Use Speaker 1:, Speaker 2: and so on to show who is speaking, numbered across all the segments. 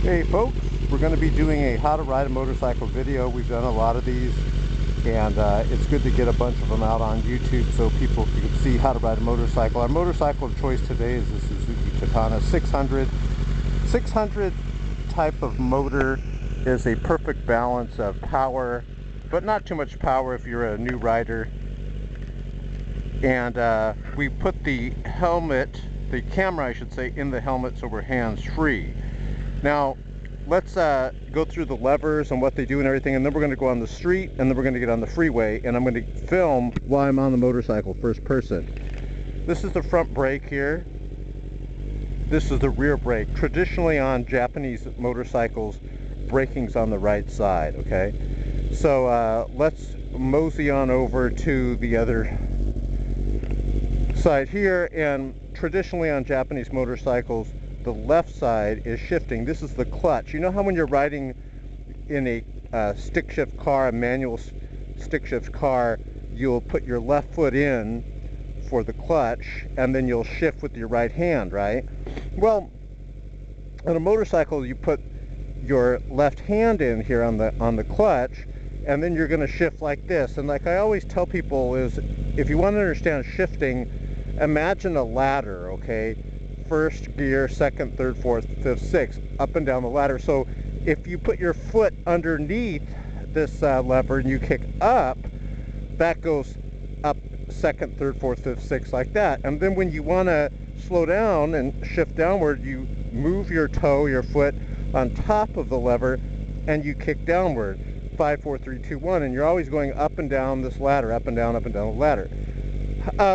Speaker 1: Hey folks, we're going to be doing a how to ride a motorcycle video. We've done a lot of these, and it's good to get a bunch of them out on YouTube so people can see how to ride a motorcycle. Our motorcycle of choice today is the Suzuki Tacana 600. 600 type of motor is a perfect balance of power, but not too much power if you're a new rider. And we put the camera I should say, in the helmet so we're hands-free. Now, let's go through the levers and what they do and everything, and then we're going to go on the street, and then we're going to get on the freeway, and I'm going to film while I'm on the motorcycle, first person. This is the front brake here. This is the rear brake. Traditionally on Japanese motorcycles, braking's on the right side, okay? So let's mosey on over to the other side here, and traditionally on Japanese motorcycles, the left side is shifting. This is the clutch. You know how when you're riding in a stick shift car, a manual stick shift car, you'll put your left foot in for the clutch and then you'll shift with your right hand, right? Well, on a motorcycle you put your left hand in here on the clutch, and then you're going to shift like this. And like I always tell people is, if you want to understand shifting, imagine a ladder, okay? First gear, second, third, fourth, fifth, sixth, up and down the ladder. So if you put your foot underneath this lever and you kick up, that goes up second, third, fourth, fifth, sixth, like that. And then when you want to slow down and shift downward, you move your toe, your foot on top of the lever, and you kick downward. 5, 4, 3, 2, 1, and you're always going up and down this ladder, up and down the ladder.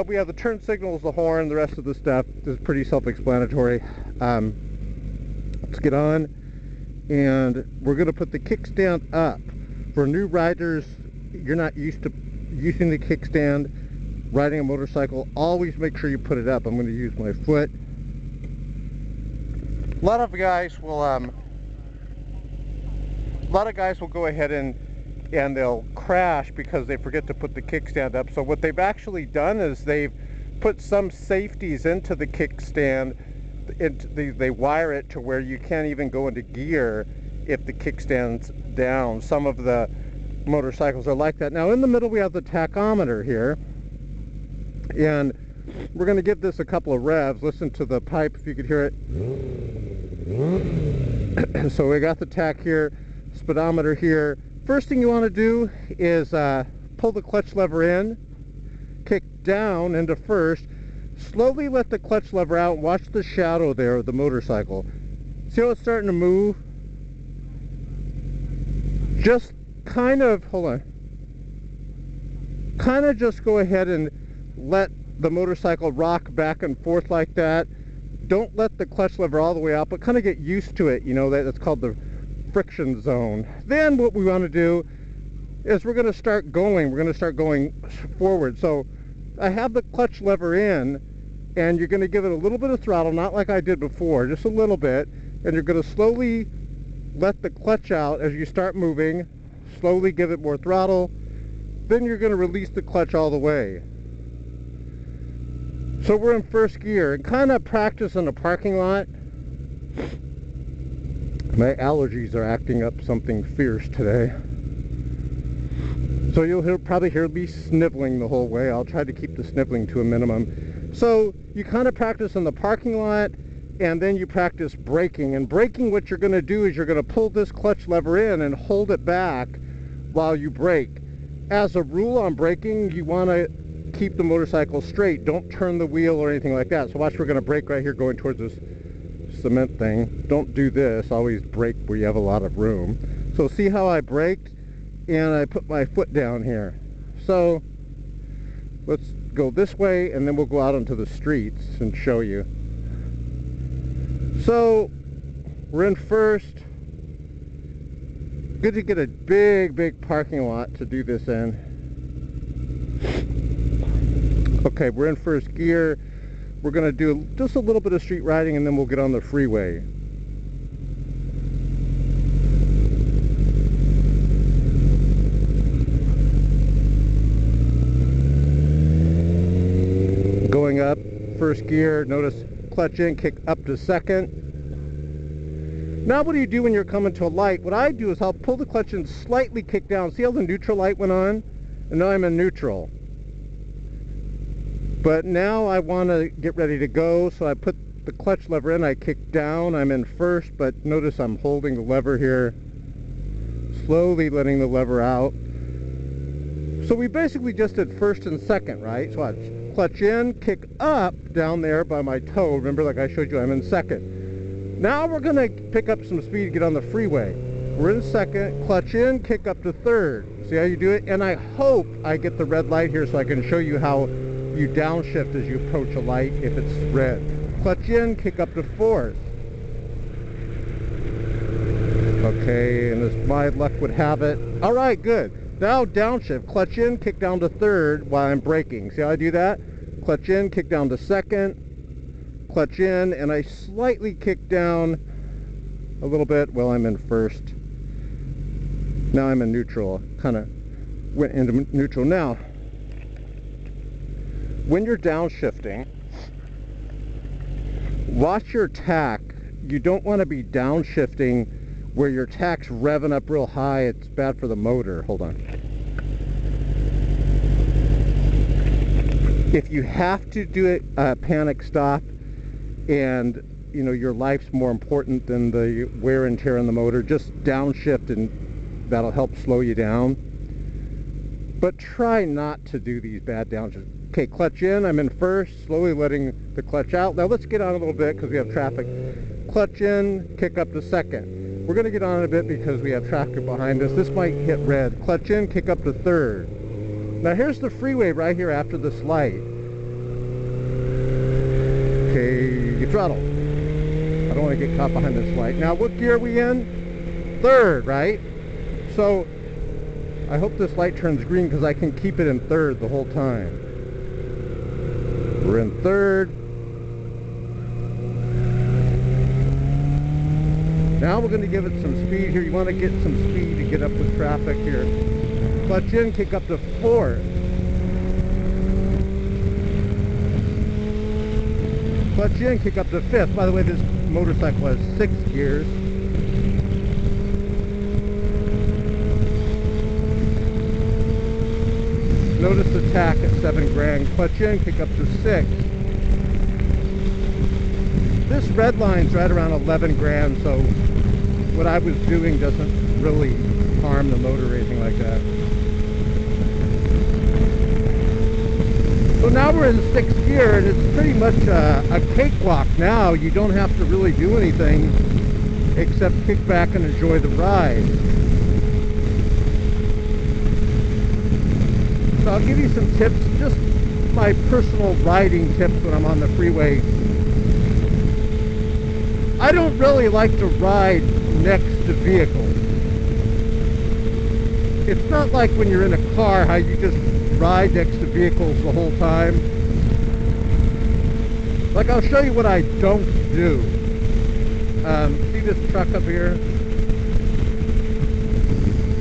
Speaker 1: We have the turn signals, the horn, the rest of the stuff is pretty self-explanatory. Let's get on, and we're going to put the kickstand up. For new riders, you're not used to using the kickstand, riding a motorcycle, always make sure you put it up. I'm going to use my foot. A lot of guys will go ahead and they'll crash because they forget to put the kickstand up. So what they've actually done is they've put some safeties into the kickstand. They wire it to where you can't even go into gear if the kickstand's down. Some of the motorcycles are like that. Now in the middle we have the tachometer here, and we're going to give this a couple of revs. Listen to the pipe if you could hear it. So we got the tach here, speedometer here. First thing you want to do is pull the clutch lever in, kick down into first, slowly let the clutch lever out, and watch the shadow there of the motorcycle. See how it's starting to move? Just kind of, hold on, kind of just go ahead and let the motorcycle rock back and forth like that. Don't let the clutch lever all the way out, but kind of get used to it. You know, that's called the friction zone. Then what we want to do is we're going to start going. We're going to start going forward. So I have the clutch lever in, and you're going to give it a little bit of throttle, not like I did before, just a little bit, and you're going to slowly let the clutch out as you start moving. Slowly give it more throttle. Then you're going to release the clutch all the way. So we're in first gear, and kind of practice in the parking lot. My allergies are acting up something fierce today. So you'll probably hear me sniveling the whole way. I'll try to keep the sniveling to a minimum. So you kind of practice in the parking lot, and then you practice braking. And braking, what you're going to do is you're going to pull this clutch lever in and hold it back while you brake. As a rule on braking, you want to keep the motorcycle straight. Don't turn the wheel or anything like that. So watch, we're going to brake right here going towards this cement thing. Don't do this. Always brake where you have a lot of room. So see how I braked, and I put my foot down here. So let's go this way, and then we'll go out onto the streets and show you. So we're in first. Good to get a big parking lot to do this in. Okay, we're in first gear. We're going to do just a little bit of street riding, and then we'll get on the freeway. Going up, first gear, notice clutch in, kick up to second. Now what do you do when you're coming to a light? What I do is I'll pull the clutch and slightly kick down. See how the neutral light went on? And now I'm in neutral. But now I want to get ready to go, so I put the clutch lever in, I kick down, I'm in first, but notice I'm holding the lever here, slowly letting the lever out. So we basically just did first and second, right? So watch, clutch in, kick up down there by my toe. Remember, like I showed you, I'm in second. Now we're going to pick up some speed to get on the freeway. We're in second, clutch in, kick up to third. See how you do it? And I hope I get the red light here so I can show you how you downshift as you approach a light if it's red. Clutch in, kick up to fourth. Okay, and as my luck would have it. All right, good. Now downshift, clutch in, kick down to third while I'm braking. See how I do that? Clutch in, kick down to second, clutch in, and I slightly kick down a little bit while I'm in first. Now I'm in neutral, kind of went into neutral. Now, when you're downshifting, watch your tack. You don't want to be downshifting where your tack's revving up real high. It's bad for the motor. Hold on. If you have to do it panic stop, and you know your life's more important than the wear and tear on the motor, just downshift and that'll help slow you down. But try not to do these bad downshifts. Okay, clutch in, I'm in first, slowly letting the clutch out. Now let's get on a little bit because we have traffic. Clutch in, kick up to second. We're going to get on a bit because we have traffic behind us. This might hit red. Clutch in, kick up to third. Now here's the freeway right here after this light. Okay, you throttle. I don't want to get caught behind this light. Now what gear are we in? Third, right? So I hope this light turns green because I can keep it in third the whole time. We're in third. Now we're going to give it some speed here. You want to get some speed to get up with traffic here. Clutch in, kick up to fourth. Clutch in, kick up to fifth. By the way, this motorcycle has 6 gears. Notice the tack at 7 grand. Clutch in, kick up to 6. This red line's right around 11 grand, so what I was doing doesn't really harm the motor or anything like that. So now we're in 6th gear, and it's pretty much a cakewalk now. You don't have to really do anything except kick back and enjoy the ride. So I'll give you some tips, just my personal riding tips when I'm on the freeway. I don't really like to ride next to vehicles. It's not like when you're in a car, how you just ride next to vehicles the whole time. Like, I'll show you what I don't do. See this truck up here?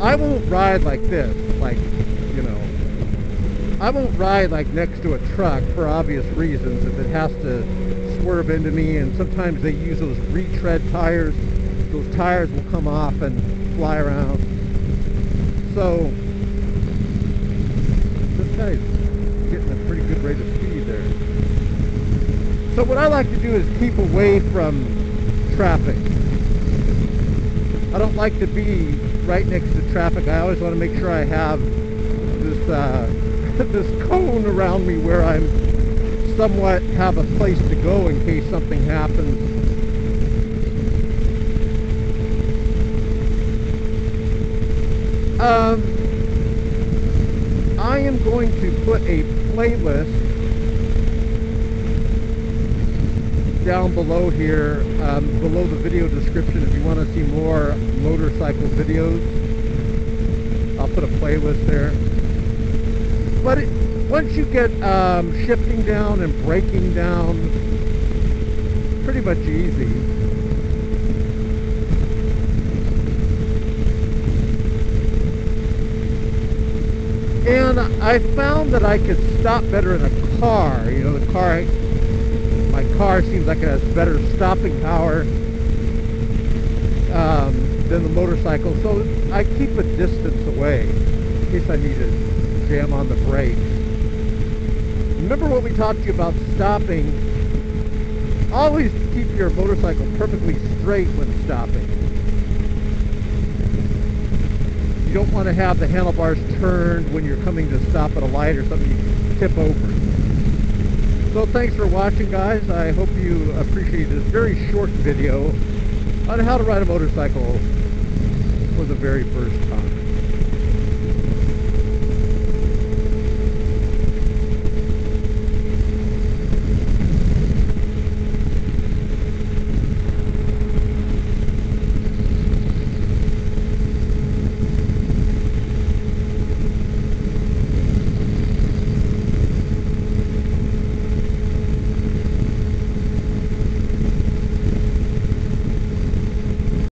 Speaker 1: I won't ride like this, like, you know. I won't ride like next to a truck for obvious reasons if it has to swerve into me, and sometimes they use those retread tires. Those tires will come off and fly around. So this guy's getting a pretty good rate of speed there. So what I like to do is keep away from traffic. I don't like to be right next to traffic. I always want to make sure I have this this cone around me where I'm somewhat have a place to go in case something happens. I am going to put a playlist down below here, below the video description if you want to see more motorcycle videos. I'll put a playlist there. But once you get shifting down and braking down, pretty much easy. And I found that I could stop better in a car. You know, my car seems like it has better stopping power.
Speaker 2: than the motorcycle, so I keep a distance away in case I need to jam on the brakes. Remember what we talked to you about stopping. Always keep your motorcycle perfectly straight when stopping. You don't want to have the handlebars turned when you're coming to stop at a light or something you tip over. So thanks for watching, guys. I hope you appreciate this very short video on how to ride a motorcycle for the very first time.